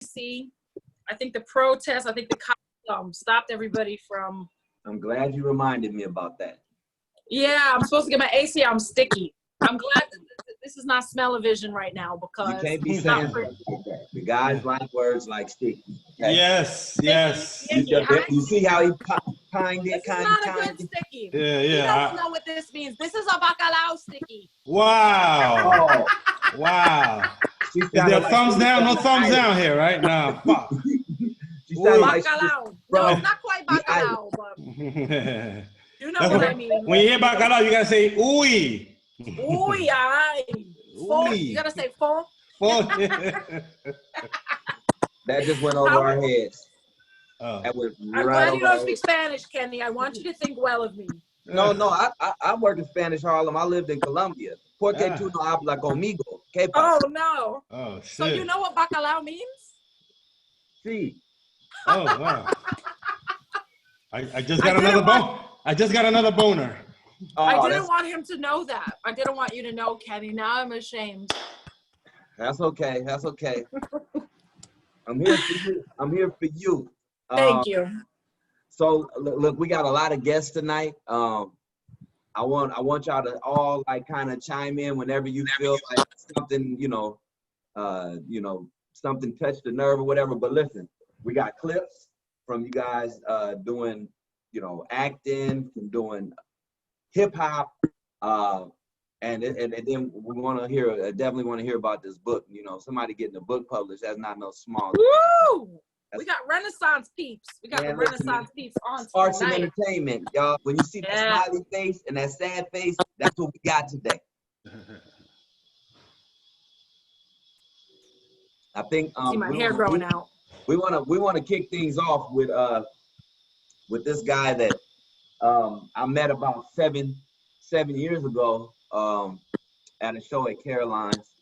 AC. I think the protest, I think the cops stopped everybody from. I'm glad you reminded me about that. Yeah, I'm supposed to get my AC. I'm sticky. I'm glad that this is not smell-o-vision right now because you can't be saying stuff like that. The guys like words like sticky. Okay? Yes, yes. You see how he kind it, This is not a good sticky. Yeah, He doesn't know what this means. This is a bacalao sticky. Wow. Wow. Is there like thumbs down? No thumbs down here, right? No. Fuck. Bacalao. No, it's not quite bacalao, but you know what I mean. When you hear bacalao, you gotta say ooey. Ooey, ay. You gotta say fon. That just went over our heads. Oh. That went I'm right glad you don't over speak Spanish, Kenny. I want you to think well of me. No, I worked in Spanish Harlem. I lived in Colombia. Porque tú no hablas conmigo? ¿Qué pasa? Oh, no. Oh, shit. So you know what bacalao means? Sí. Oh, wow. I just got another bone. I just got another boner. Oh, I didn't want him to know that. I didn't want you to know, Kenny. Now I'm ashamed. That's okay. That's okay. I'm here for you. I'm here for you. Thank you. So look, we got a lot of guests tonight. I want y'all to all like kind of chime in whenever you feel like something, something touched the nerve or whatever. But listen, we got clips from you guys doing, acting, from doing hip hop, and then we want to hear, definitely want to hear about this book. Somebody getting a book published, that's not no small. Woo! We got Renaissance peeps. We got the Renaissance peeps on tonight. Arts and entertainment, y'all. When you see that smiley face and that sad face, that's what we got today. I think see my hair growing out. We want to kick things off with this guy that I met about seven years ago at a show at Caroline's.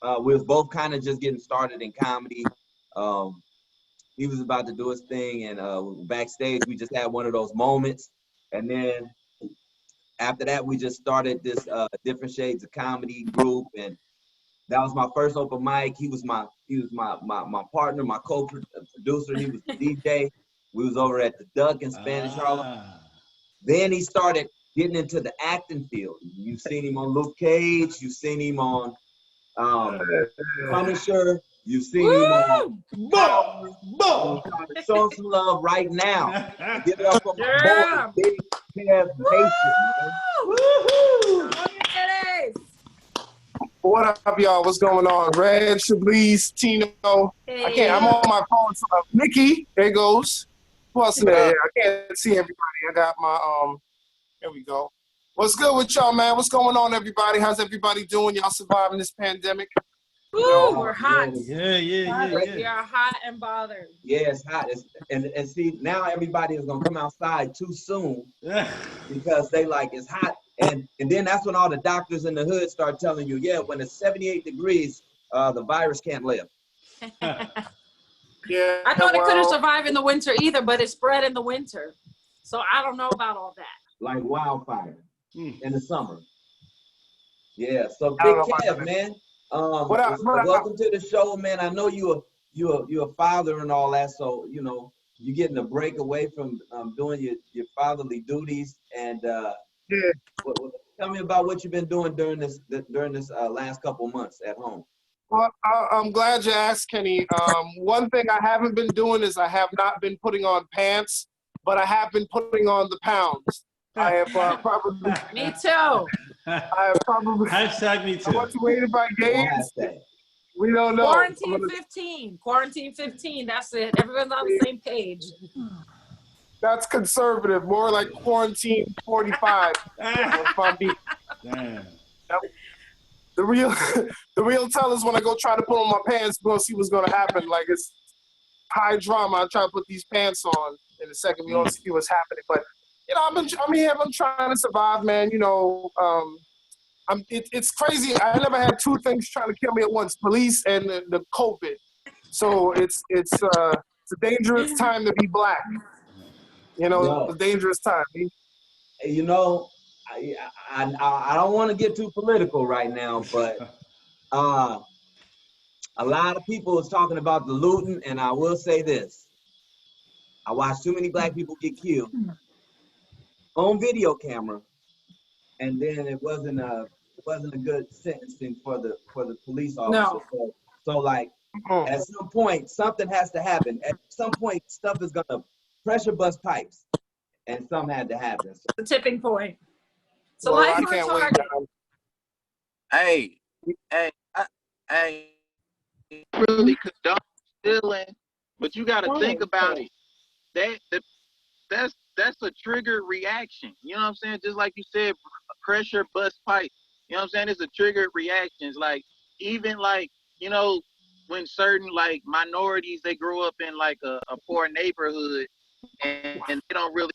We was both kind of just getting started in comedy. He was about to do his thing, and backstage we just had one of those moments. And then after that, we just started this Different Shades of Comedy group, and that was my first open mic. He was my partner, my co-producer. He was the DJ. We was over at the Duck in Spanish Harlem. Then he started getting into the acting field. You've seen him on Luke Cage. You've seen him on Punisher. You've seen him on show him some love right now. Give it up for my boy, Big Kev Nation. What up, y'all? What's going on? Red, Chablis, Tino. Hey. I'm on my phone. So, Nikki, there goes. Who else in there? I can't see everybody. I got my There we go. What's good with y'all, man? What's going on, everybody? How's everybody doing? Y'all surviving this pandemic? Woo, we're hot. Yeah. We are hot and bothered. Yeah, it's hot. And see, now everybody is gonna come outside too soon because they like it's hot. And then that's when all the doctors in the hood start telling you, yeah, when it's 78 degrees, the virus can't live. Yeah. I thought it couldn't survive in the winter either, but it spread in the winter. So I don't know about all that. Like wildfire in the summer. Yeah, so Big Kev, man. Welcome to the show, man. I know you're a father and all that, so you're getting a break away from doing your fatherly duties. And tell me about what you've been doing during this last couple months at home. Well, I'm glad you asked, Kenny. One thing I haven't been doing is I have not been putting on pants, but I have been putting on the pounds. I have probably. Me too. I have probably. Hashtag me too. I'm motivated by games. We don't know. Quarantine 15. That's it. Everyone's on the same page. That's conservative. More like quarantine 45. If I'm being. Damn. The real tell is when I go try to put on my pants, we're gonna see what's gonna happen. Like it's high drama. I try to put these pants on in a second. We don't see what's happening, but. I'm here. I'm trying to survive, man. It's crazy. I never had two things trying to kill me at once: police and the COVID. So it's a dangerous time to be black. It's a dangerous time. I don't want to get too political right now, but A lot of people was talking about the looting, and I will say this. I watched too many black people get killed on video camera, and then it wasn't a good sentencing for the police officer. No. So like at some point something has to happen. At some point stuff is gonna pressure bust pipes, and something had to happen. So, The tipping point. So Well, life I on can't wait. target. Hey, really condone stealing, but you got to think about it. That's a triggered reaction. You know what I'm saying? Just like you said, pressure bust pipe. You know what I'm saying? It's a triggered reactions. Like even like, you know, when certain like minorities, they grow up in like a poor neighborhood and they don't really.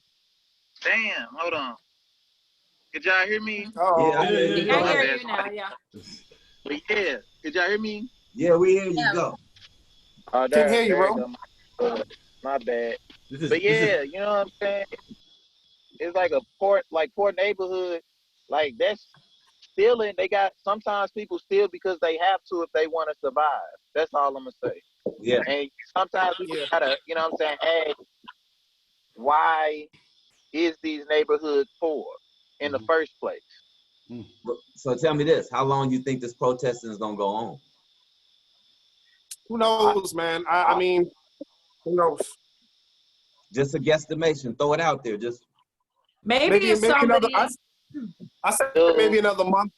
Damn, hold on. Could y'all hear me? Oh, yeah, I hear you now, yeah. But yeah, could y'all hear me? yeah, we hear you go. Oh, Can't hear you, bro. My bad. But yeah, you know what I'm saying? It's like a poor neighborhood. Like that's stealing. They got sometimes people steal because they have to if they want to survive. That's all I'm gonna say. Yeah. And sometimes we gotta, you know what I'm saying? Hey, why is these neighborhoods poor in the first place? So tell me this: how long do you think this protesting is gonna go on? Who knows, man? I mean, who knows? Just a guesstimation. Throw it out there. Just Maybe if somebody. I said maybe another month.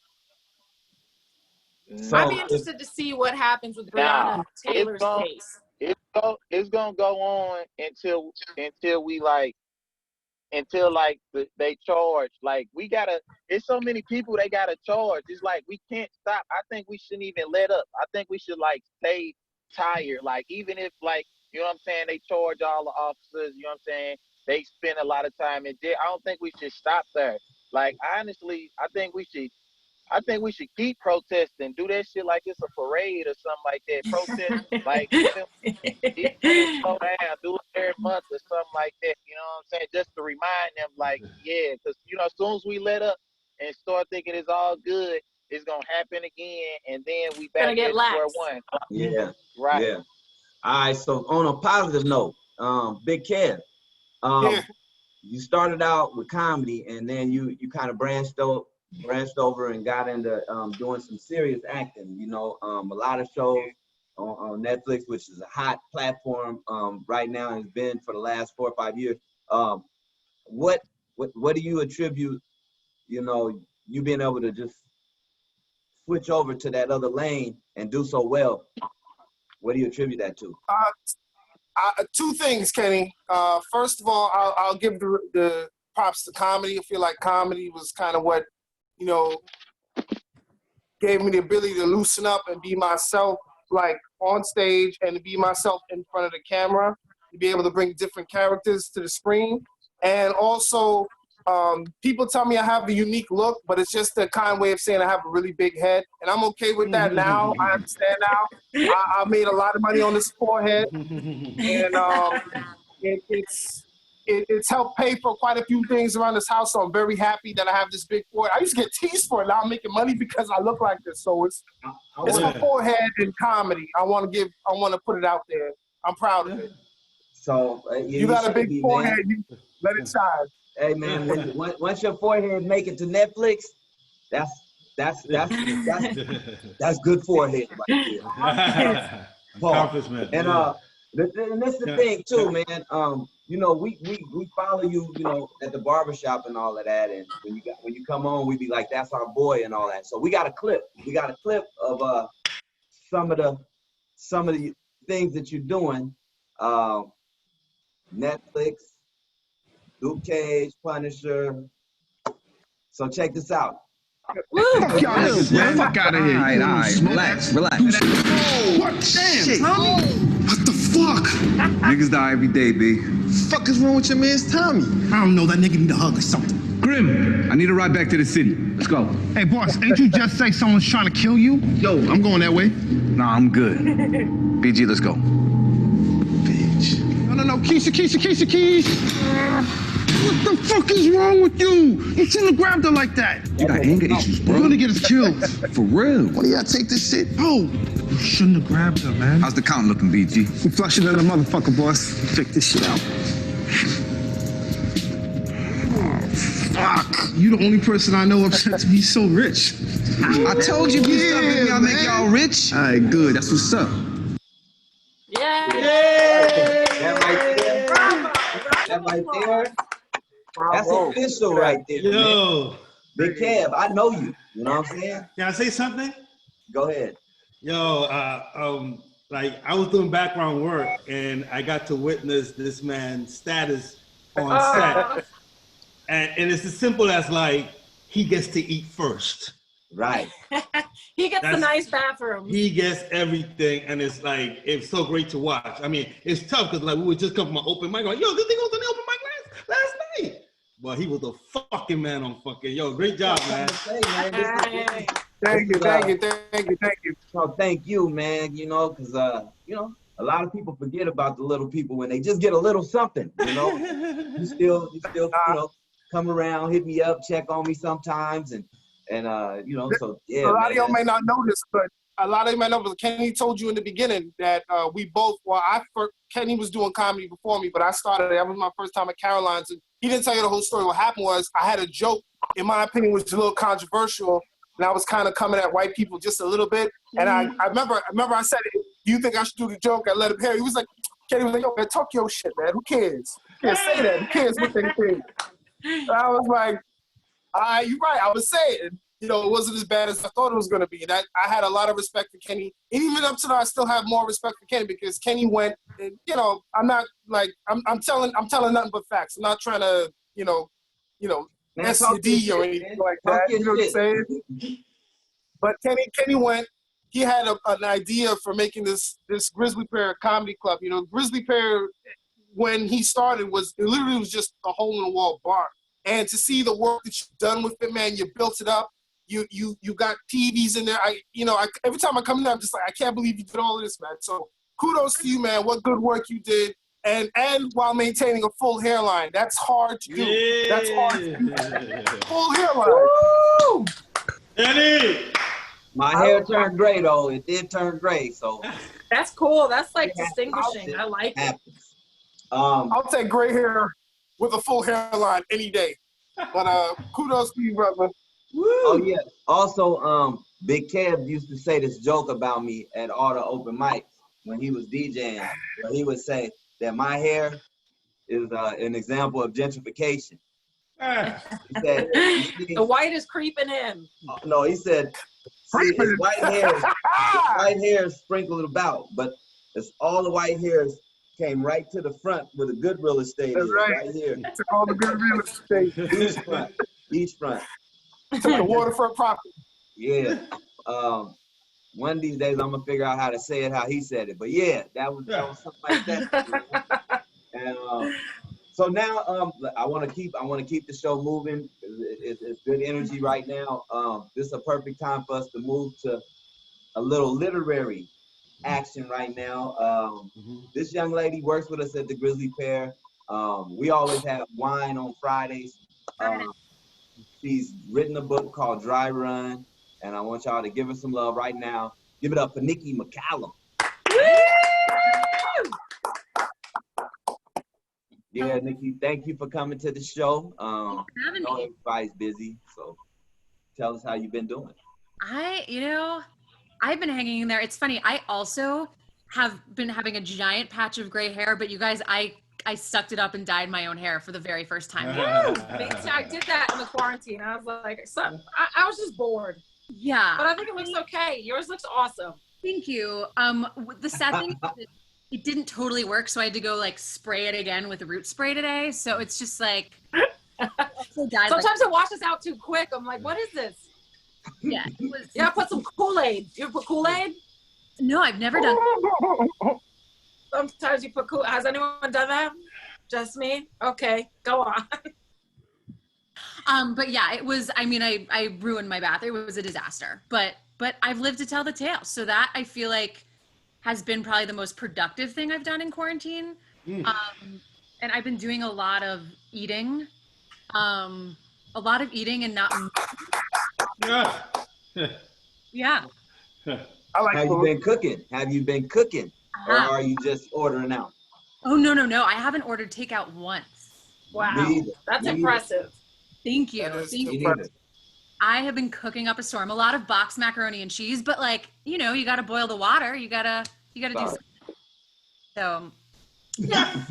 so I'd be interested to see what happens with Breonna Taylor's case. It's gonna go on until we like. Until like they charge, like we gotta. It's so many people they gotta charge. It's like we can't stop. I think we shouldn't even let up. I think we should like stay tired. Like even if like you know what I'm saying, they charge all the officers. You know what I'm saying, they spend a lot of time in jail. I don't think we should stop there. Like honestly, I think we should keep protesting. Do that shit like it's a parade or something like that. Protest like even slow down. Do it every month or something like that. You know what I'm saying? Just to remind them, like, yeah, because you know, as soon as we let up and start thinking it's all good, it's gonna happen again, and then we back at square one. Yeah. Right. Yeah. All right. So on a positive note, Big Kev, you started out with comedy, and then you kind of branched over and got into doing some serious acting. You know, a lot of shows on Netflix, which is a hot platform right now, and has been for the last 4 or 5 years. What do you attribute, you know, you being able to just switch over to that other lane and do so well? What do you attribute that to? Two things, Kenny. First of all, I'll give the props to comedy. I feel like comedy was kind of what, you know, gave me the ability to loosen up and be myself, like on stage, and to be myself in front of the camera, to be able to bring different characters to the screen. And also, people tell me I have a unique look, but it's just a kind way of saying I have a really big head. And I'm okay with that now. I understand now. I made a lot of money on this forehead. And it's helped pay for quite a few things around this house, so I'm very happy that I have this big forehead. I used to get teased for it. Now I'm making money because I look like this. So it's my forehead in comedy. I want to put it out there. I'm proud of it. So you got a big forehead. You let it shine. Hey man, once your forehead make it to Netflix, that's good forehead right there. Accomplishment. And and that's the thing too, man. You know, we follow you, you know, at the barbershop and all of that. And when you come on, we be like, that's our boy and all that. So we got a clip. We got a clip of some of the things that you're doing. Netflix, Luke Cage, Punisher. So check this out. Fuck y'all niggas, man. Fuck out of here. All right, relax. What? Damn, shit. Tommy? What the fuck? Niggas die every day, B. Fuck is wrong with your man's Tommy? I don't know, that nigga need a hug or something. Grim, I need a ride back to the city. Let's go. Hey, boss, ain't you just say someone's trying to kill you? Yo, I'm going that way. Nah, I'm good. BG, let's go. Bitch. No, Keisha. What the fuck is wrong with you? You shouldn't have grabbed her like that. You got anger issues, bro. You're gonna get us killed. For real. Why do y'all take this shit? Oh, You shouldn't have grabbed her, man. How's the count looking, BG? We flushing in the motherfucker, boss. Check this shit out. Fuck! You the only person I know upset to be so rich. I told you, be stuff with me, I'll make y'all rich. All right, good. That's what's up. Yeah. That right there. Bravo. That right there. That's official right there, man. Yo. Big Kev, I know you. You know what I'm saying? Can I say something? Go ahead. Yo, like I was doing background work and I got to witness this man's status on set. And it's as simple as like, he gets to eat first. Right. He gets the nice bathroom. He gets everything, and it's like, it's so great to watch. I mean, it's tough because like we would just come from an open mic, like, yo, this thing was on the open mic last night. But he was a fucking man on fucking, yo, great job, man. Thank you. Oh, thank you, man. You know, because you know, a lot of people forget about the little people when they just get a little something. You know, you still, you know, come around, hit me up, check on me sometimes, and you know, so yeah. A lot of y'all may not know this, but a lot of you might know. But Kenny told you in the beginning that we both. Well, Kenny was doing comedy before me, but I started. That was my first time at Caroline's, and he didn't tell you the whole story. What happened was I had a joke, in my opinion, was a little controversial, and I was kind of coming at white people just a little bit. And I remember I said, "Do you think I should do the joke?" I let him hear. He was like, Kenny was like, "Yo, man, talk your shit, man. Who cares? You can't say that. Who cares what they think?" And I was like, you're right. I was saying, you know, it wasn't as bad as I thought it was going to be. And I had a lot of respect for Kenny. And even up to now, I still have more respect for Kenny because Kenny went, and, you know, I'm not like, I'm telling nothing but facts. I'm not trying to, you know, SCD or anything like that. You know what I'm saying? But Kenny went, he had an idea for making this Grizzly Pear comedy club. You know, Grizzly Pear, when he started, it literally was just a hole-in-the-wall bar. And to see the work that you've done with it, man, you built it up. You got TVs in there. Every time I come in there, I'm just like, I can't believe you did all of this, man. So kudos to you, man. What good work you did. And while maintaining a full hairline. That's hard to do. Yeah. That's hard to do. Full hairline. Woo! Eddie! My hair turned gray, though. It did turn gray, so. That's cool. That's like distinguishing. I like it. I'll take gray hair with a full hairline any day. But kudos to you, brother. Woo. Oh, yeah. Also, Big Kev used to say this joke about me at all the open mics when he was DJing. Where he would say that my hair is an example of gentrification. He said, the white is creeping in. No, he said, see, his white hair is sprinkled about, but it's all the white hairs came right to the front where the good real estate is, right here. Took all the good real estate. Each front. Took the waterfront property. Yeah. One of these days I'm gonna figure out how to say it how he said it. But yeah, that was something like that. And so now I want to keep the show moving. It's good energy right now. This is a perfect time for us to move to a little literary action right now. This young lady works with us at the Grizzly Pear. We always have wine on Fridays. She's written a book called Dry Run, and I want y'all to give her some love right now. Give it up for Nikki McCallum. Yeah, Nikki, thank you for coming to the show. I know everybody's busy, so tell us how you've been doing. I've been hanging in there. It's funny. I also have been having a giant patch of gray hair, but you guys, I sucked it up and dyed my own hair for the very first time. I did that in the quarantine. I was like, I was just bored. Yeah. But I think it looks okay. Yours looks awesome. Thank you. The sad thing is it didn't totally work, so I had to go like spray it again with root spray today. So it's just like sometimes it washes out too quick. I'm like, what is this? Yeah, it was. Yeah, put some Kool-Aid. You put Kool-Aid? No, I've never done. Sometimes you put Kool-Aid. Has anyone done that? Just me? Okay, go on. But yeah, it was. I mean, I ruined my bath. It was a disaster. But I've lived to tell the tale. So that I feel like has been probably the most productive thing I've done in quarantine. And I've been doing a lot of eating. And not. Yeah. I like Have you food. been cooking? Have you been cooking? Or are you just ordering out? Oh, no. I haven't ordered takeout once. Wow. Me either. That's Me impressive. Thank you. That is Thank Me you. neither. I have been cooking up a storm. A lot of boxed macaroni and cheese, but like, you know, you got to boil the water. You gotta do something. So, yeah.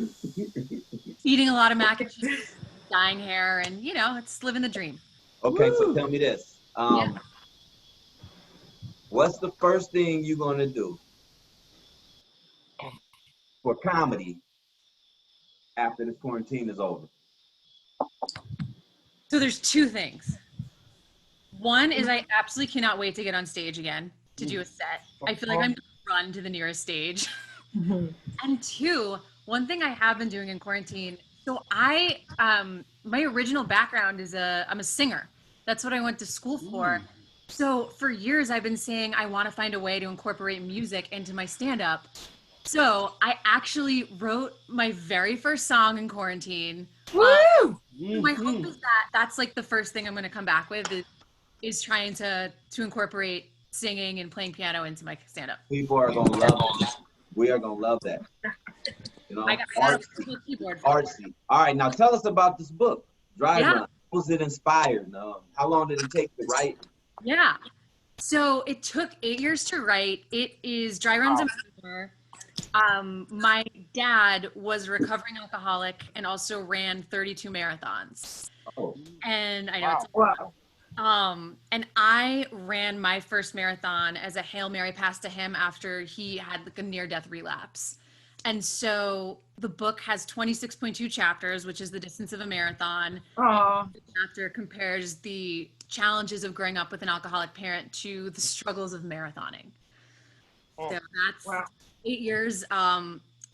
Eating a lot of mac and cheese, dyeing hair, and you know, it's living the dream. Okay, so tell me this. Yeah. What's the first thing you're gonna do for comedy after this quarantine is over? So there's two things. One is I absolutely cannot wait to get on stage again to do a set. I feel like I'm gonna run to the nearest stage. And two, one thing I have been doing in quarantine. So my original background is I'm a singer. That's what I went to school for. So for years I've been saying I want to find a way to incorporate music into my stand-up. So I actually wrote my very first song in quarantine. Woo! My hope is that that's like the first thing I'm going to come back with is trying to incorporate singing and playing piano into my stand-up. People are gonna love it. We are gonna love that. You know, I got a artsy. keyboard. Artsy. All right, now tell us about this book, Dry Yeah. Run. How was it inspired? How long did it take to write? Yeah. So it took 8 years to write. It is Dry Run's a memoir. My dad was a recovering alcoholic and also ran 32 marathons. Oh. And I know it's Wow. and I ran my first marathon as a Hail Mary pass to him after he had like a near-death relapse. And so the book has 26.2 chapters, which is the distance of a marathon. The chapter compares the challenges of growing up with an alcoholic parent to the struggles of marathoning. So that's 8 years.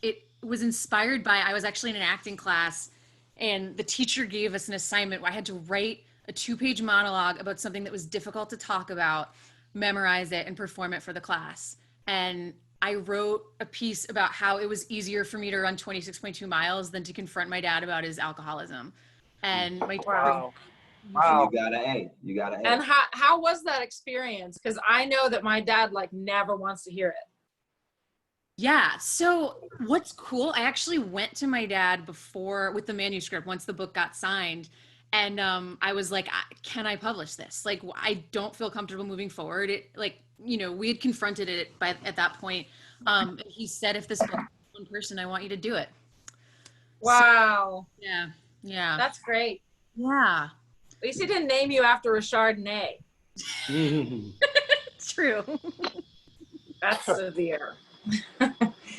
It was inspired by, I was actually in an acting class and the teacher gave us an assignment where I had to write a 2-page monologue about something that was difficult to talk about, memorize it, and perform it for the class. And I wrote a piece about how it was easier for me to run 26.2 miles than to confront my dad about his alcoholism. And my You got an A. You got an A. And how was that experience? Because I know that my dad like never wants to hear it. Yeah. So what's cool, I actually went to my dad before with the manuscript once the book got signed. And I was like, can I publish this? Like, I don't feel comfortable moving forward. It like, you know, we had confronted it at that point. He said, if this book is one person, I want you to do it. Wow. So, yeah. That's great. Yeah. At least he didn't name you after a Chardonnay. True. That's severe.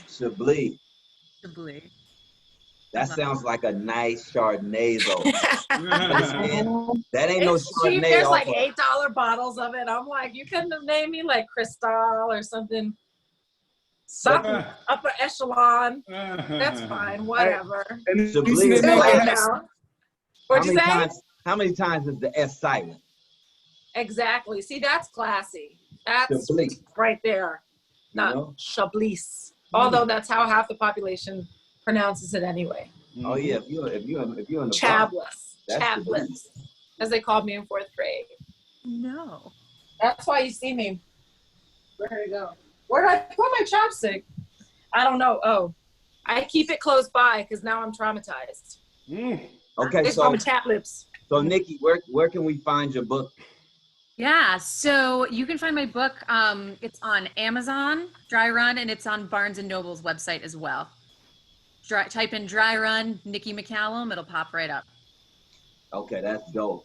Chablis. That sounds like a nice Chardonnay, though. That ain't no It's cheap. Chardonnay. There's like $8 bottles of it. I'm like, you couldn't have named me like Cristal or something. Something upper echelon. That's fine. Whatever. What'd you say? How many times is the S silent? Exactly. See, that's classy. That's Chablis. right there. Not Chablis. Although that's how half the population pronounces it anyway. Oh yeah, if you're in the Chablis. Chablis, as they called me in 4th grade. No. That's why you see me. Where did it go? Where did I put my chopstick? I don't know. Oh, I keep it close by because now I'm traumatized. Okay, it's from Chat Lips. So Nikki, where can we find your book? Yeah, so you can find my book. It's on Amazon, Dry Run, and it's on Barnes & Noble's website as well. Type in Dry Run, Nikki McCallum, it'll pop right up. Okay, that's dope.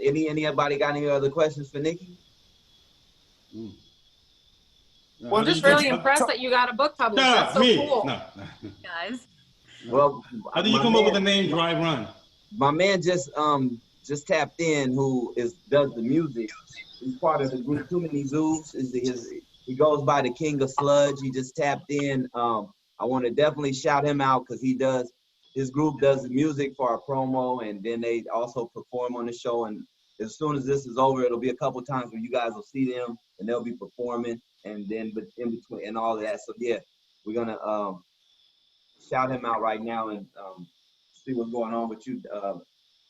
Anybody got any other questions for Nikki? Well, I'm just really impressed that you got a book published. That's so cool. No. Guys. Well, how did you come up with the name Dry Run? My man just tapped in, who does the music. He's part of the group Too Many Zoos. He goes by the King of Sludge. He just tapped in. I want to definitely shout him out because his group does the music for our promo, and then they also perform on the show. And as soon as this is over, it'll be a couple times where you guys will see them and they'll be performing, and then in between and all of that. So yeah, we're gonna shout him out right now and see what's going on with you.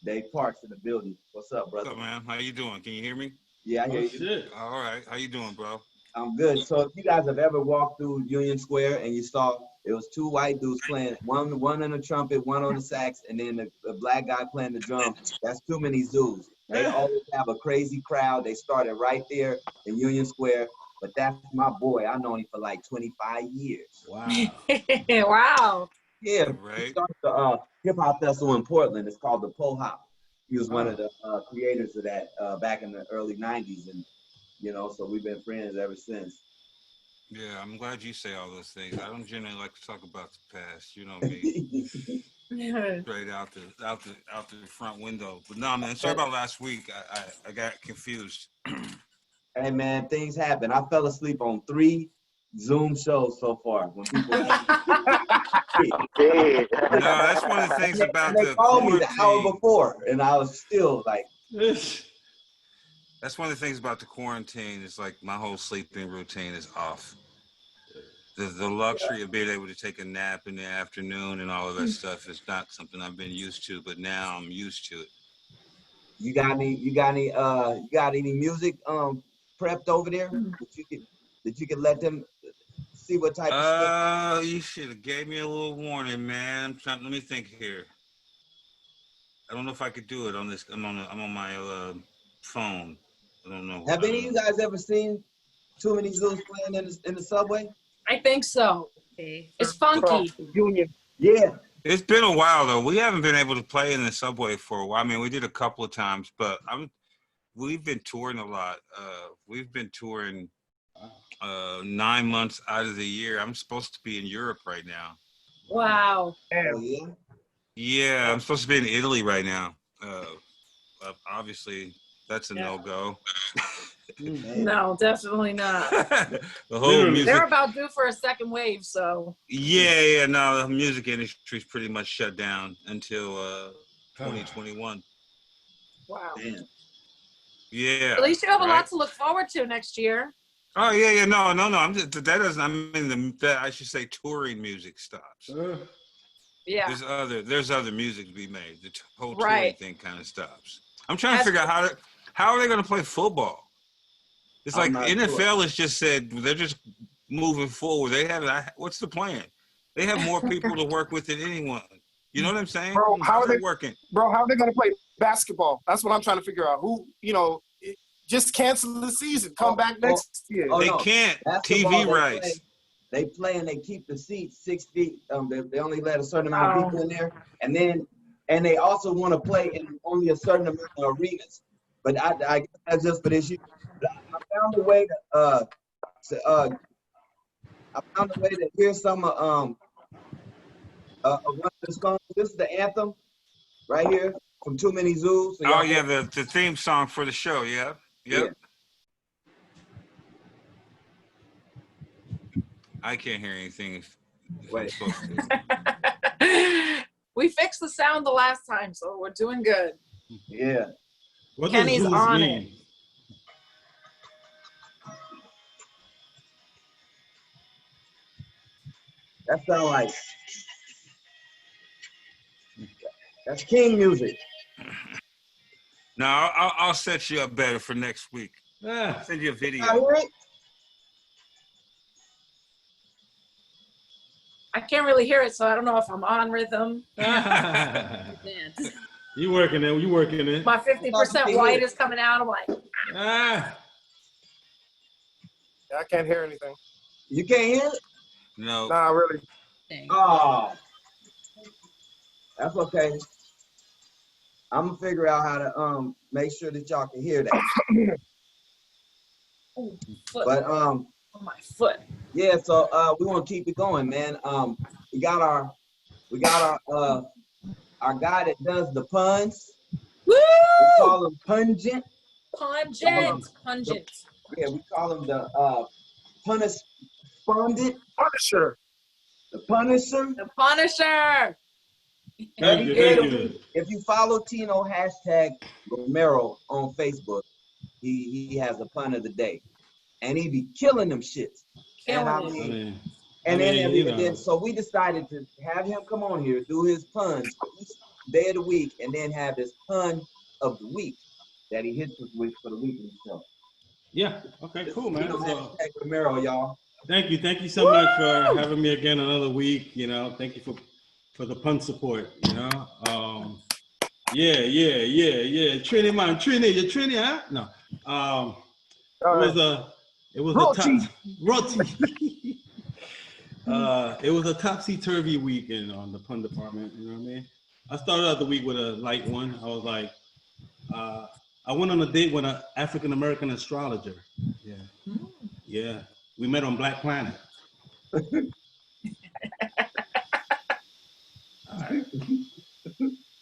Dave Parks in the building. What's up, brother? What's up, man? How you doing? Can you hear me? Yeah, I hear you. Shit. All right. How you doing, bro? I'm good. So if you guys have ever walked through Union Square and you saw it was two white dudes playing, one on the trumpet, one on the sax, and then the black guy playing the drum, that's Too Many Zoos. They always have a crazy crowd. They started right there in Union Square, but that's my boy. I've known him for like 25 years. Wow. Wow. Yeah, he Right. started the hip hop festival in Portland. It's called the Po Hop. He was one of the creators of that back in the early 90s, and so we've been friends ever since. Yeah, I'm glad you say all those things. I don't generally like to talk about the past. You know me, straight out the front window. But no, man. Sorry about last week. I got confused. Hey man, things happen. I fell asleep on 3 Zoom shows so far. When people Yeah. No, that's one of the things about they the called me the hour quarantine. before, and I was still like, That's one of the things about the quarantine. Is like my whole sleeping routine is off. The luxury of being able to take a nap in the afternoon and all of that stuff is not something I've been used to, but now I'm used to it. you got any music prepped over there that you could let them see what type of stuff? You should have gave me a little warning, man. Let me think here. I don't know if I could do it on this. I'm on my phone. I don't know. Have any of you guys ever seen Too Many Zoos playing in the subway? I think so. It's funky. Union. Yeah. It's been a while though. We haven't been able to play in the subway for a while. I mean, we did a couple of times, but we've been touring a lot. We've been touring 9 months out of the year. I'm supposed to be in Europe right now. Wow. Oh, yeah. Yeah, I'm supposed to be in Italy right now. Obviously, that's a no-go. No, definitely not. The whole music. They're about due for a second wave, so. Yeah, no, the music industry's pretty much shut down until 2021. Wow. Damn. Yeah. At least you have a right? lot to look forward to next year. Oh yeah, no. I'm just, that doesn't. I mean, I should say touring music stops. Yeah. There's other music to be made. The whole touring Right. thing kind of stops. I'm trying to figure out how are they going to play football? It's like NFL has just said they're just moving forward. They have what's the plan? They have more people to work with than anyone. You know what I'm saying? Bro, how are they working? Bro, how are they going to play basketball? That's what I'm trying to figure out. Who, just cancel the season. Come back next year. They can't. TV rights. They play and they keep the seats 6 feet. They only let a certain amount of people in there, and they also want to play in only a certain amount of arenas. But I guess that's just for this year. I found a way to hear some of one of the songs. This is the anthem right here from Too Many Zoos. So oh yeah, the theme song for the show. Yeah. Yep. Yeah. I can't hear anything. Wait. We fixed the sound the last time, so we're doing good. Yeah. What Kenny's does on mean? it. That sound like that's King music. No, I'll set you up better for next week. I'll send you a video. I can't really hear it, so I don't know if I'm on rhythm. You working it. My 50% white is coming out. I'm like, I can't hear anything. You can't hear it? No. Nah, really. Oh, that's okay. I'm gonna figure out how to make sure that y'all can hear that. But on my foot. Yeah, so we want to keep it going, man. We got our guy that does the puns. Woo! We call him Pungent. Pungent. Yeah, we call him the Punisher. The Punisher. The Punisher. Thank you. If you follow Tino #Romero on Facebook, he has a pun of the day, and he be killing them shits. So we decided to have him come on here, do his puns for each day of the week, and then have his pun of the week that he hits us with for the week himself. Yeah. Okay. Cool, man. So, Romero, y'all. thank you so much for having me again another week. You know, thank you for the pun support. You know, yeah. Trini, man, Trini, you Trini, huh? No, it was a top roti. It was a topsy-turvy weekend on the pun department. You know what I mean? I started out the week with a light one. I was like, I went on a date with an African American astrologer. Yeah. We met on Black Planet. All right.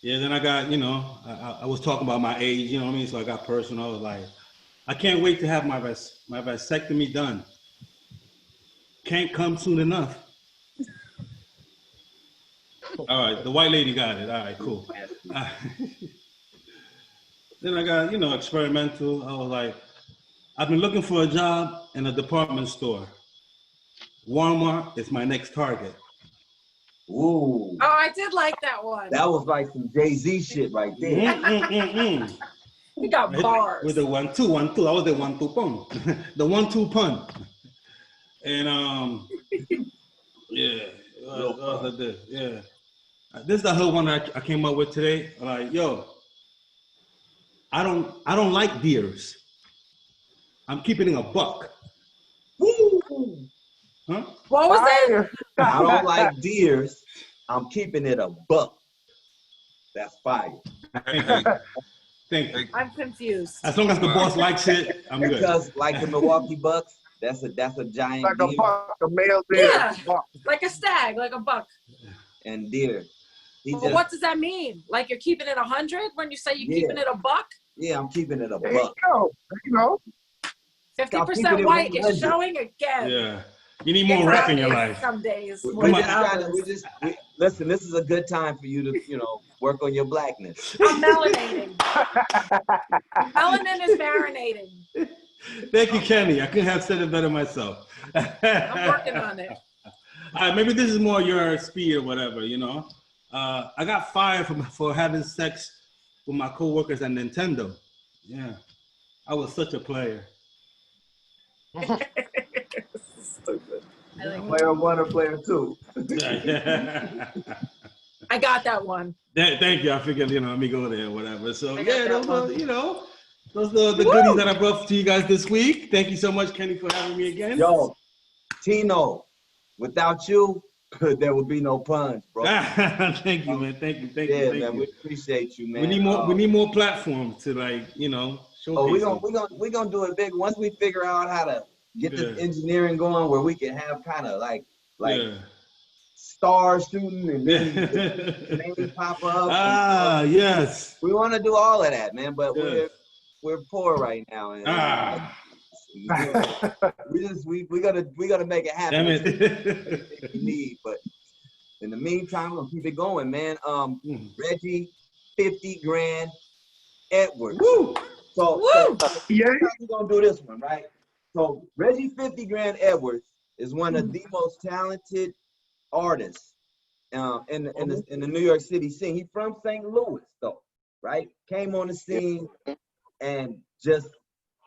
Yeah, then I got, you know, I was talking about my age, you know what I mean? So I got personal. I was like, I can't wait to have my vasectomy done. Can't come soon enough. All right, the white lady got it. All right, cool. Then I got, you know, experimental. I was like, I've been looking for a job in a department store. Walmart is my next target. Ooh. Oh, I did like that one. That was like some Jay-Z shit right there. You got bars. With the 1-2. I was the 1-2 pun. The 1-2 pun. And yeah. Yeah. This is the whole one I came up with today. Like, yo, I don't like deers. I'm keeping it a buck. Woo! Huh? What was that? I don't like deers. I'm keeping it a buck. That's fire. Thank you. I'm confused. As long as the boss likes it, I'm good. Because like the Milwaukee Bucks, that's a giant like deer. a buck, a male deer. Yeah, like a stag, like a buck. And deer. Well, what does that mean? Like you're keeping it 100 when you say you're keeping it a buck? Yeah, I'm keeping it a There you buck. go. There you go. 50% white is showing again. Yeah. You need more rap in your life. Some days. Listen, this is a good time for you to, you know, work on your blackness. I'm melanating. Melanin is marinating. Thank you, Kenny. I couldn't have said it better myself. I'm working on it. Maybe this is more your speed or whatever, you know. I got fired for having sex with my coworkers at Nintendo. Yeah. I was such a player. Stupid. Player 1 or player 2? I got that one. Thank you. I figured, you know, let me go there or whatever. So yeah, those are, you know, those are the goodies that I brought to you guys this week. Thank you so much, Kenny, for having me again. Yo, Tino, without you, there would be no puns, bro. Thank you, man. Thank you. Man, we appreciate you, man. We need more platforms to, like, you know, showcase. We're gonna do it big once we figure out how to get this engineering going, where we can have kind of like stars shooting and then names pop up. Yes. We want to do all of that, man, but we're poor right now, and we gotta make it happen. Damn it. We need, but in the meantime, we'll keep it going, man. Reggie, 50 grand Edwards. Woo! So we're gonna do this one, right? So Reggie 50 grand Edwards is one of the most talented artists in the New York City scene. He's from St. Louis, though, right? Came on the scene and just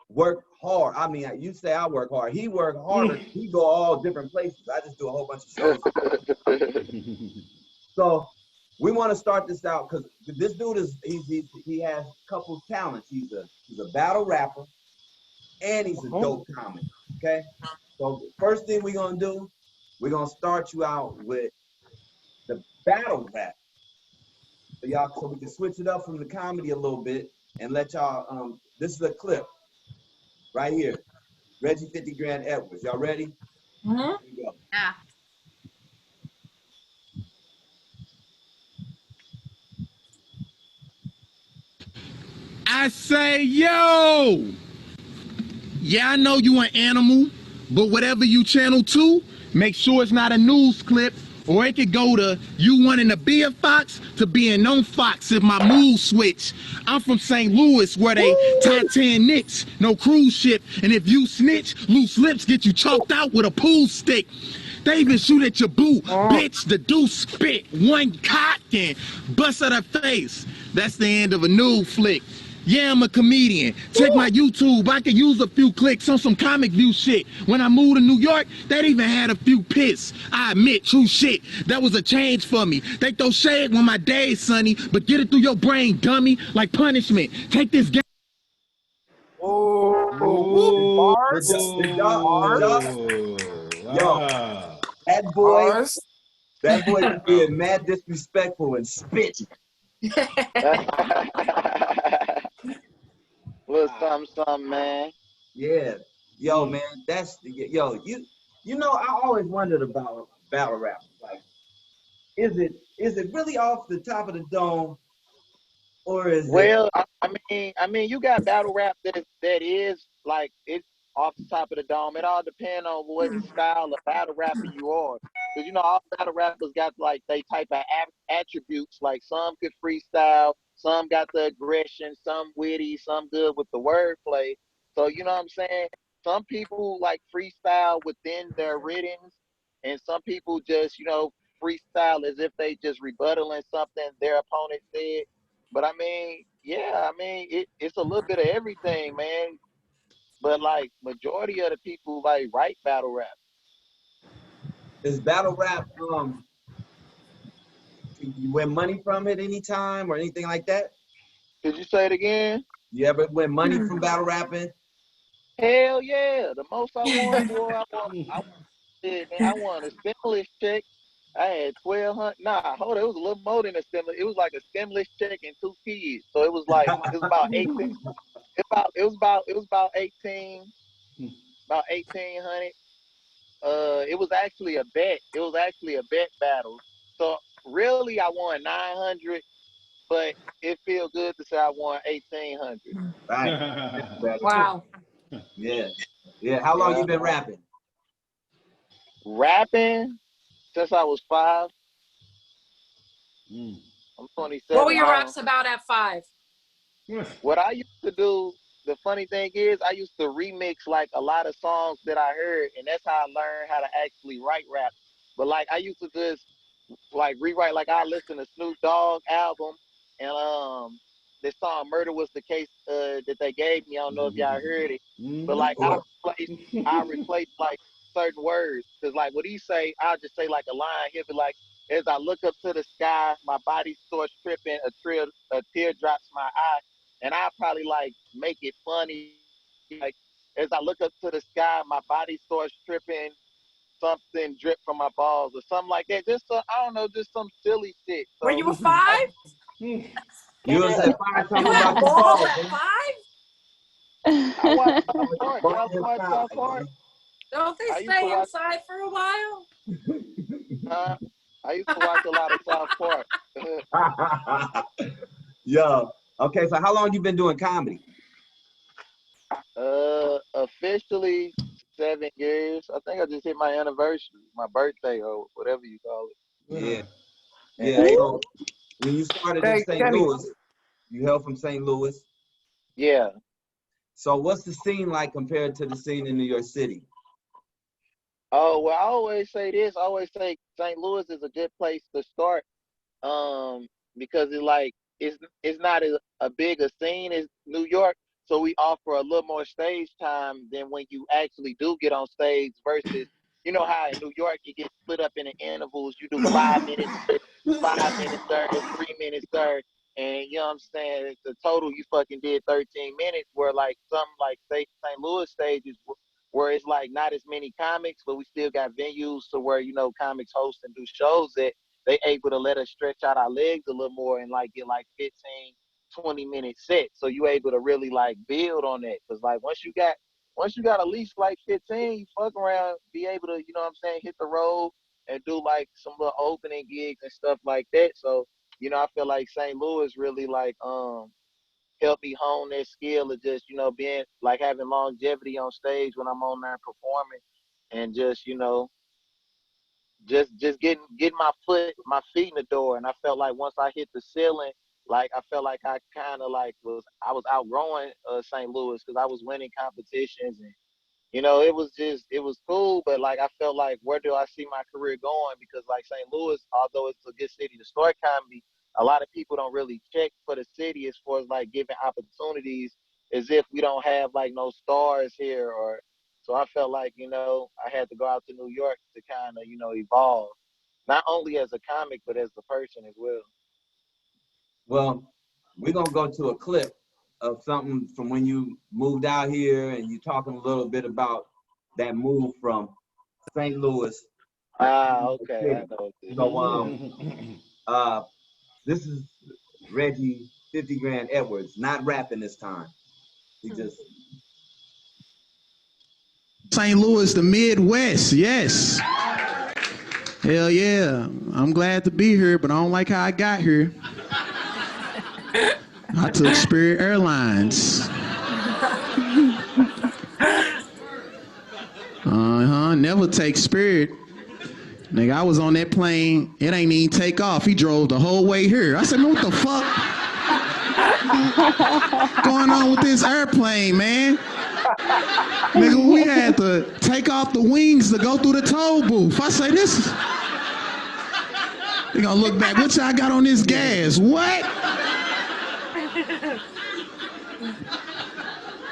worked hard. I mean, you say I work hard. He worked harder. He go all different places. I just do a whole bunch of shows. So we want to start this out because this dude he has a couple talents. He's a battle rapper and he's a dope comic. Okay. So the first thing we're gonna do, we're gonna start you out with the battle rap. So we can switch it up from the comedy a little bit and let y'all this is a clip right here. Reggie 50 grand Edwards. Y'all ready? Mm-hmm. Here we go. Yeah. I say, yo! Yeah, I know you an animal, but whatever you channel to, make sure it's not a news clip, or it could go to you wanting to be a fox to being no fox if my mood switch. I'm from St. Louis where they Titanic's, no cruise ship, and if you snitch, loose lips get you choked out with a pool stick. They even shoot at your boo, bitch, the deuce spit, one cock and bust at her face. That's the end of a nude flick. Yeah, I'm a comedian. Check my YouTube. I could use a few clicks on some comic view shit. When I moved to New York, that even had a few pits. I admit, true shit. That was a change for me. They throw shade when my day's sunny, but get it through your brain, dummy, like punishment. Take this game. Oh, bars, Did y'all, bars, yo, Wow. that boy, bars. that boy was Oh. being mad disrespectful and spitting. Little something, man. Yeah, yo, man, that's yo. You know, I always wondered about battle rap. Like, is it really off the top of the dome, or is it? Well, I mean, you got battle rap that is like it's off the top of the dome. It all depends on what style of battle rapper you are, because you know all battle rappers got like they type of attributes. Like some could freestyle, some got the aggression, some witty, some good with the wordplay. So you know what I'm saying. Some people like freestyle within their rhythms, and some people just freestyle as if they just rebuttaling something their opponent said. But I mean, yeah, I mean, it's a little bit of everything, man. But like majority of the people like write battle rap. Is battle rap you win money from it anytime or anything like that? Could you say it again? You ever win money from battle rapping? Hell yeah. The most I won, boy, I won a stimulus check. I had 1,200. Nah, hold on, it was a little more than a stimulus. It was like a stimulus check and 2 kids. So it was about 18. It was about 1800. It was actually a bet. It was actually a bet battle. So really, I won 900, but it feels good to say I won 1,800. Right. Wow. Yeah. Yeah. How long Yeah, you been rapping? rapping since I was 5. I'm What were 27 your now. raps about at 5? What I used to do, the funny thing is, I used to remix like a lot of songs that I heard, and that's how I learned how to actually write rap. But like I used to just like rewrite, like I listened to Snoop Dogg album, and this song "Murder Was the Case" that they gave me. I don't know if y'all heard it, but like I replaced like certain words, because like what he say, I'll just say like a line. He'll be like, "As I look up to the sky, my body starts tripping, a tear drops my eye," and I probably like make it funny, like as I look up to the sky, my body starts tripping, something drip from my balls or something like that. Just I don't know, just some silly shit. When So you were 5? You was yeah, at 5 You talking had about your balls balls, at man. 5? I watched South With your Park. balls Y'all watch South inside, Park? Don't they I used to stay watch. inside for a while? I used to watch a lot of South Park. man. Yo. Okay, so how long you been doing comedy? Officially 7 years. I think I just hit my anniversary, my birthday, or whatever you call Yeah. it. In Yeah. April. So when you started in Hey, St. Kenny. Louis, you hail from St. Louis. Yeah. So what's the scene like compared to the scene in New York City? Oh well, I always say this. I always say St. Louis is a good place to start. Because it's not a big a scene as New York, so we offer a little more stage time than when you actually do get on stage versus how in New York you get split up into intervals. You do 5 minutes here, 5 minutes there, 3 minutes there, and you know what I'm saying. The total you fucking did 13 minutes. Where like something like say St. Louis stages where it's like not as many comics, but we still got venues to where comics host and do shows that they able to let us stretch out our legs a little more and like get like 15, 20-minute sets. So you able to really like build on that. Cause like once you got at least like 15, you fuck around, be able to, you know what I'm saying, hit the road and do like some little opening gigs and stuff like that. So, I feel like St. Louis really like helped me hone that skill of just, being like having longevity on stage when I'm on there performing and just getting my feet in the door. And I felt like once I hit the ceiling, like I felt like I kind of like I was outgrowing St. Louis because I was winning competitions, and it was cool. But like I felt like, where do I see my career going? Because like St. Louis, although it's a good city to start comedy, a lot of people don't really check for the city as far as like giving opportunities, as if we don't have like no stars here. Or so I felt like, you know, I had to go out to New York to kind of, you know, evolve, not only as a comic but as a person as well. Well, we're gonna go to a clip of something from when you moved out here, and you talking a little bit about that move from St. Louis. Okay. I know So this is Reggie 50 Grand Edwards, not rapping this time. He just St. Louis, the Midwest, yes. Hell yeah. I'm glad to be here, but I don't like how I got here. I took Spirit Airlines. Never take Spirit. Nigga, I was on that plane, it ain't even take off. He drove the whole way here. I said, man, what the fuck going on with this airplane, man? Nigga, we had to take off the wings to go through the toll booth. I say, this is... You gonna look back, what y'all got on this gas? What?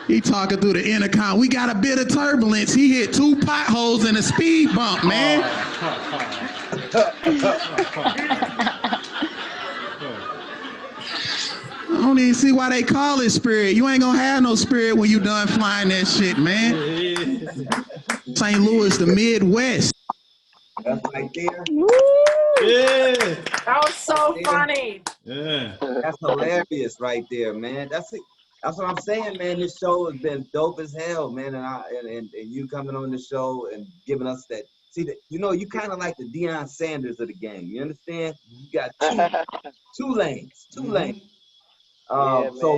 He talking through the intercom. We got a bit of turbulence. He hit 2 potholes and a speed bump, man. I don't even see why they call it Spirit. You ain't gonna have no Spirit when you done flying that shit, man. St. Louis, the Midwest. That's right there. Yeah. That was so funny. Yeah. That's hilarious right there, man. That's it. That's what I'm saying, man. This show has been dope as hell, man. And you coming on the show and giving us that. See, you know, you kind of like the Deion Sanders of the game. You understand? You got two lanes. So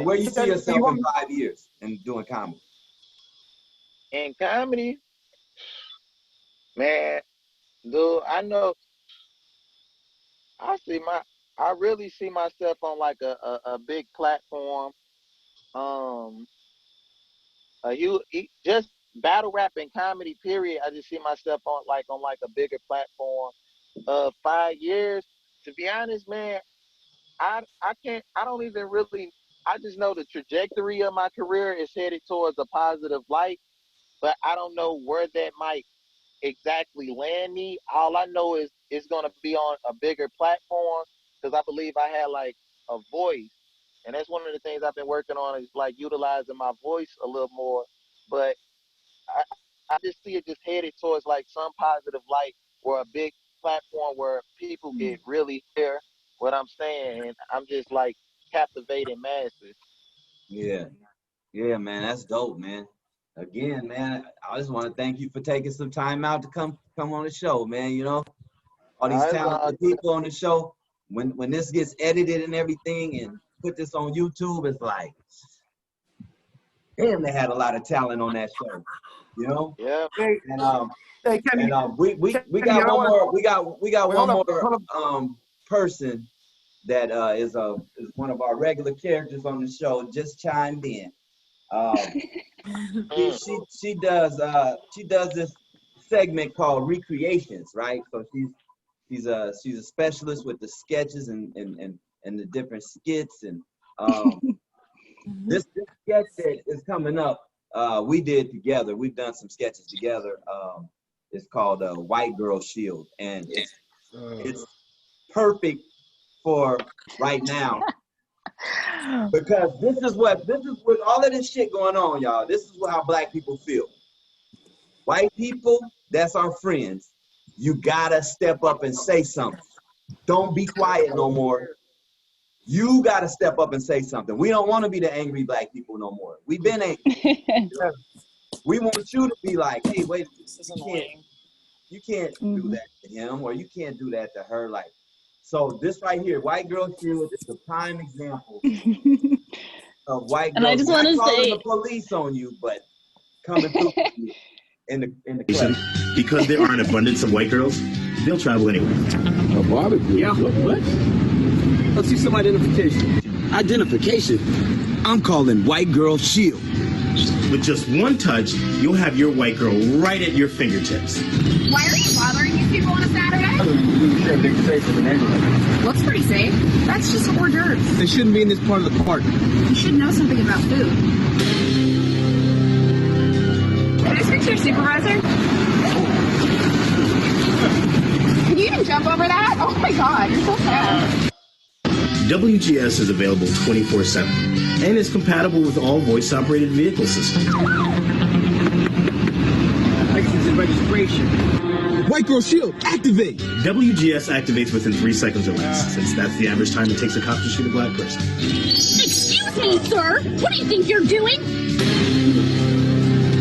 where you see yourself in 5 years and doing comedy? In comedy, man, dude, I know. I really see myself on like a big platform. Just battle rap and comedy, period. I just see myself on like a bigger platform. 5 years, to be honest, man, I don't even really. I just know the trajectory of my career is headed towards a positive light, but I don't know where that might exactly land me. All I know is it's going to be on a bigger platform, because I believe I had like a voice. And that's one of the things I've been working on, is like utilizing my voice a little more. But I just see it just headed towards like some positive light, or a big platform where people get really hear what I'm saying. And I'm just like captivating masses. Yeah, man, that's dope, man. Again, man, I just want to thank you for taking some time out to come on the show, man. You know, all these talented people on the show. When this gets edited and everything and put this on YouTube, it's like, damn, they had a lot of talent on that show. You know? Yeah. We got one more. We got one more person that is one of our regular characters on the show. Just chimed in. She does this segment called Recreations, right? So she's a specialist with the sketches and the different skits, and this sketch that is coming up, we did together. We've done some sketches together. It's called White Girl Shield, and it's perfect for right now. Because this is with all of this shit going on, y'all. This is how black people feel. White people, that's our friends. You gotta step up and say something. Don't be quiet no more. You gotta step up and say something. We don't want to be the angry black people no more. We've been angry. We want you to be like, hey, wait, you can't do that to him, or you can't do that to her. Like, so this right here, White Girl Shield, is a prime example of white girls. And I just want to say, the police on you, but coming through in the club. Because there are an abundance of white girls, they'll travel anywhere. A barbecue? Yeah, what? Let's see some identification. Identification? I'm calling White Girl Shield. With just one touch, you'll have your white girl right at your fingertips. Why are you bothering these people on a Saturday? sure everything's safe in the neighborhood. Looks pretty safe. That's just hors d'oeuvres. They shouldn't be in this part of the park. You should know something about food. Can I speak to your supervisor? Can you even jump over that? Oh my god, you're so fast. WGS is available 24/7 and is compatible with all voice-operated vehicle systems. License and registration. White Girl Shield, activate! WGS activates within 3 seconds or less, since that's the average time it takes a cop to shoot a black person. Excuse me, sir. What do you think you're doing?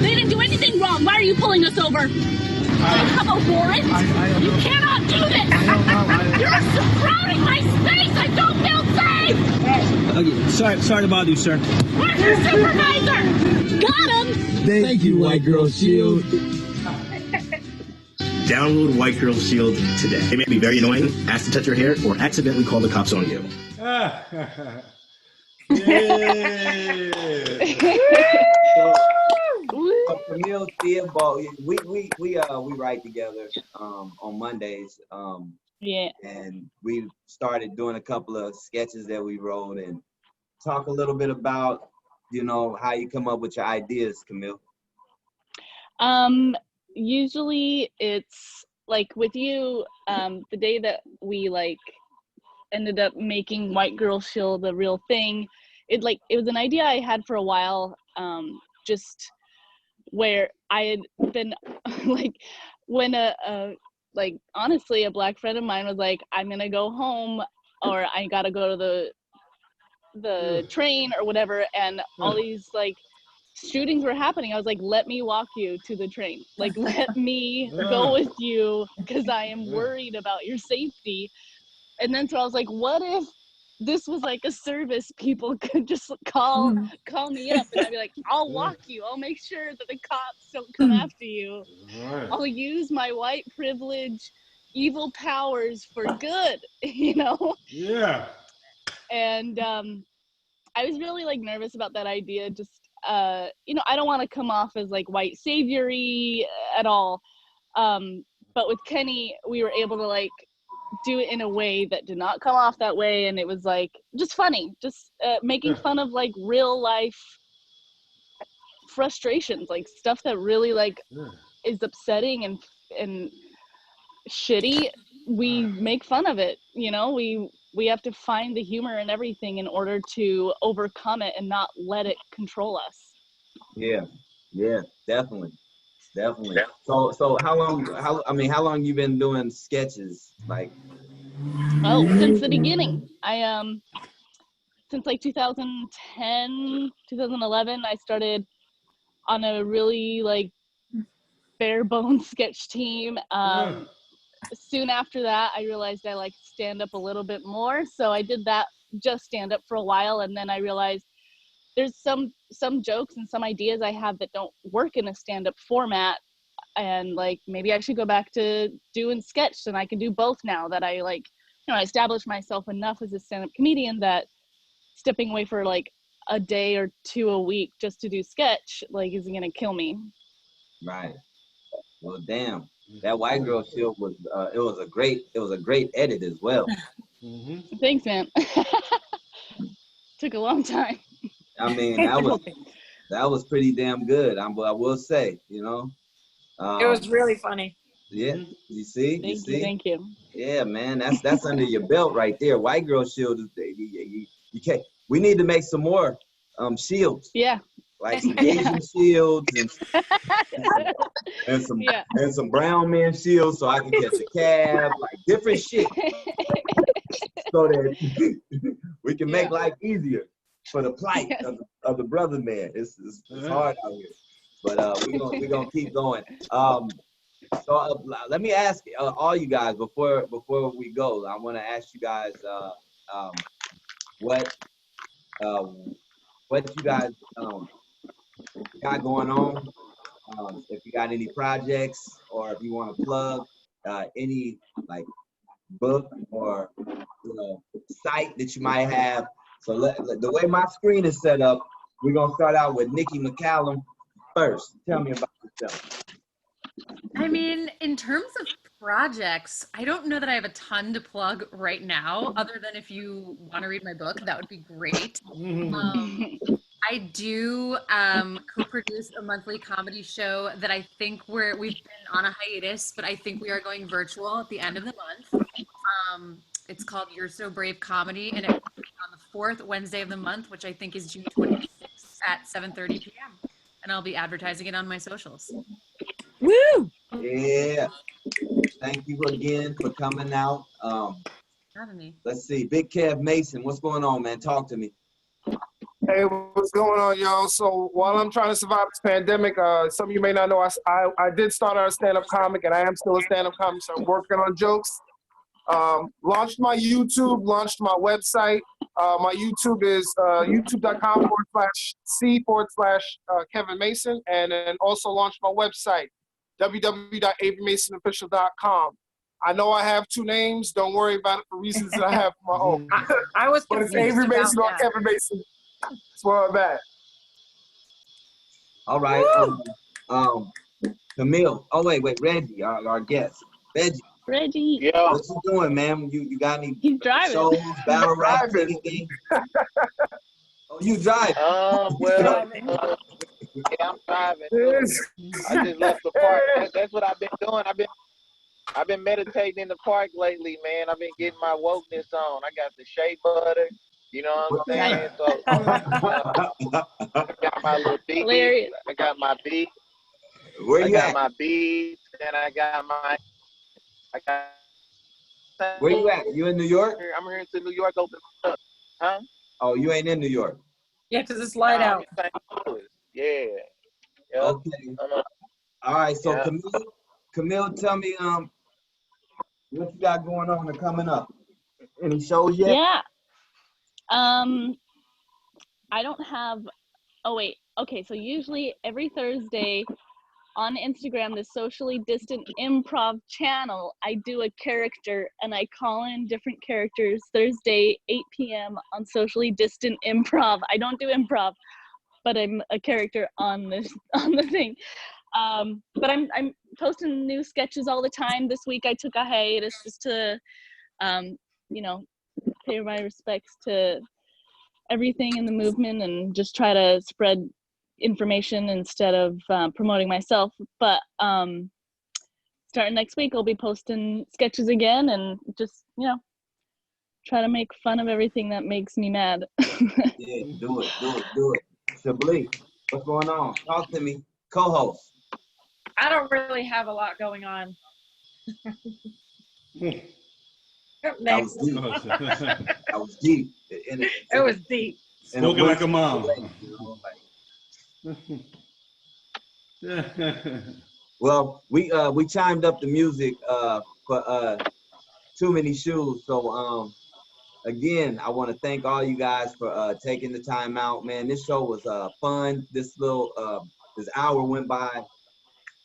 They didn't do anything wrong. Why are you pulling us over? I have a warrant. You cannot do this. You're surrounding my space. I don't feel safe. Okay, sorry to bother you, sir. Where's your supervisor? Got him. Thank you, White Girl Shield. Download White Girl Shield today. It may be very annoying, ask to touch your hair, or accidentally call the cops on you. Camille, Theobald, we write together on Mondays. Yeah. And we started doing a couple of sketches that we wrote and talk a little bit about, you know, how you come up with your ideas, Camille. Usually it's like with you, the day that we like ended up making White Girl Shield the real thing, it was an idea I had for a while, just where I had been like, when honestly a black friend of mine was like, I'm gonna go home, or I gotta go to the train or whatever, and all these like shootings were happening. I was like, let me walk you to the train. Like, let me go with you, because I am worried about your safety. And then so I was like, what if this was like a service? People could just call me up, and I'd be like, I'll walk you. I'll make sure that the cops don't come after you. I'll use my white privilege, evil powers for good, you know? Yeah. And I was really like nervous about that idea. Just you know, I don't want to come off as like white savior-y at all. But with Kenny, we were able to like do it in a way that did not come off that way, and it was like just funny, just making fun of like real life frustrations, like stuff that really like is upsetting and shitty. We make fun of it, you know. We have to find the humor in everything in order to overcome it and not let it control us. Yeah, definitely. So how long you been doing sketches? Like, since the beginning. I since like 2010, 2011, I started on a really like bare bones sketch team. Soon after that, I realized I liked stand up a little bit more, so I did that, just stand up for a while, and then I realized there's some jokes and some ideas I have that don't work in a stand up format, and like maybe I should go back to doing sketch, and I can do both now that I like, you know, I established myself enough as a stand up comedian that stepping away for like a day or two a week just to do sketch like isn't gonna kill me. Right. Well, damn. That White Girl Shield was it was a great edit as well. Thanks, man. Took a long time. I mean, that was pretty damn good. I will say, you know. It was really funny. Yeah, you see. Thank you. Yeah, man, that's under your belt right there. White Girl Shield is you can't. We need to make some more shields. Yeah. Like some Asian shields and some brown man shields, so I can catch a cab, like different shit, so that we can make life easier for the plight of the brother man. It's hard out here, but we gonna keep going. So let me ask all you guys before we go. I want to ask you guys what you guys got going on, if you got any projects, or if you want to plug any like book or site that you might have. So the way my screen is set up, we're gonna start out with Nikki McCallum first. Tell me about yourself. I mean, in terms of projects, I don't know that I have a ton to plug right now, other than if you want to read my book, that would be great. I do co-produce a monthly comedy show that I think we've been on a hiatus, but I think we are going virtual at the end of the month. It's called You're So Brave Comedy, and it will be on the 4th Wednesday of the month, which I think is June 26th at 7:30 p.m. And I'll be advertising it on my socials. Woo! Yeah. Thank you again for coming out. Having me. Let's see. Big Kev Mason, what's going on, man? Talk to me. Hey, what's going on, y'all? So while I'm trying to survive this pandemic, some of you may not know, I did start out a stand-up comic, and I am still a stand-up comic, so I'm working on jokes. Launched my YouTube, launched my website. My YouTube is youtube.com/C/Kevin Mason, and then also launched my website, www.averymasonofficial.com. I know I have two names. Don't worry about it for reasons that I have my own. I was but it's confused Avery about Mason or that. Kevin Mason. That's where I'm at. All right. Camille. Oh, wait. Reggie, our guest. Reggie. Yeah. What you doing, man? You got any He's driving. shows, battle raps, anything? Oh, you drive? Well, yeah, I'm driving. I just left the park. That's what I've been doing. I've been meditating in the park lately, man. I've been getting my wokeness on. I got the shea butter. You know what I'm saying? So I got my little beads. I got my beads. Where you at? My beads, and I got. Where you at? You in New York? I'm here to New York. Open up, huh? Oh, you ain't in New York. Yeah, because it's light out. Yeah. Yep. Okay. All right. So yeah. Camille, tell me what you got going on and coming up. Any shows yet? Yeah. I don't have. Oh wait. Okay. So usually every Thursday on Instagram, the Socially Distant Improv channel, I do a character and I call in different characters Thursday, 8 p.m. on Socially Distant Improv. I don't do improv, but I'm a character on the thing. But I'm posting new sketches all the time. This week I took a hiatus just to, pay my respects to everything in the movement and just try to spread information instead of promoting myself. But starting next week, I'll be posting sketches again and just, try to make fun of everything that makes me mad. Yeah, do it. Chablis, what's going on? Talk to me. Co-host. I don't really have a lot going on. Next. That was deep. It was deep. Spoken like a mom. Well, we chimed up the music for Too Many Shoes. So again, I want to thank all you guys for taking the time out, man. This show was fun. This hour went by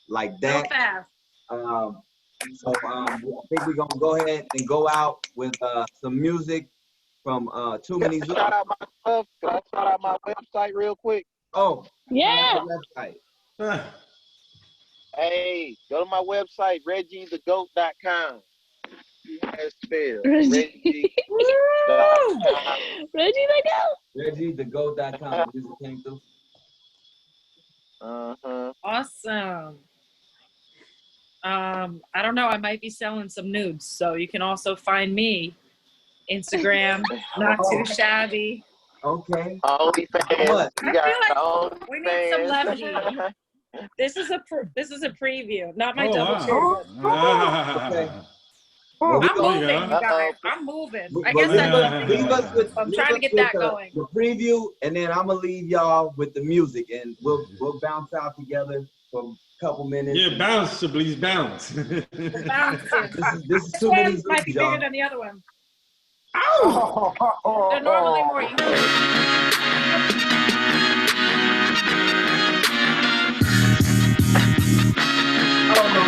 like that. So fast. So I think we're gonna go ahead and go out with some music from Too Many Shoes. Shout out my stuff. Can I shout out my website real quick? Oh, yeah. Website. Hey, go to my website, reggiethegoat.com. As spelled. Reggie. Reggie the Goat. reggiethegoat.com. Music came through. Awesome. I don't know. I might be selling some nudes, so you can also find me Instagram. Not too shabby. Okay. OnlyFans. I feel like we need some levity. This is a preview, not my double check. Okay. Well, I'm moving, you guys. I'm moving. I guess I'm trying to get that going. The preview, and then I'm gonna leave y'all with the music, and we'll bounce out together for a couple minutes. Yeah, bounce, please bounce. This is Too Many Shoes, might be bigger y'all. than the other one. Ow! They're normally more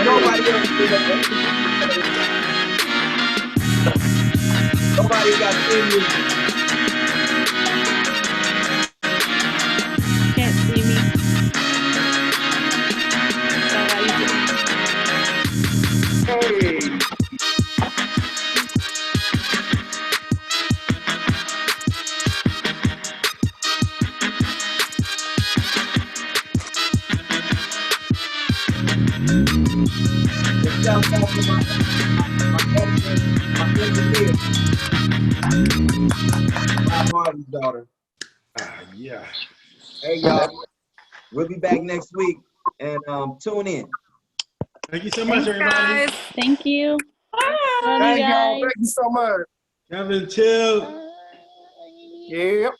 Nobody else did that. Nobody got any. Can't see me. So how you doing? Hey. Martin's daughter. Yeah. Hey, y'all. We'll be back next week, and tune in. Thank you so much, Thanks, everybody. guys. Thank you. Love Thank you y'all. guys. Thank you so much. Kevin, chill. Yep.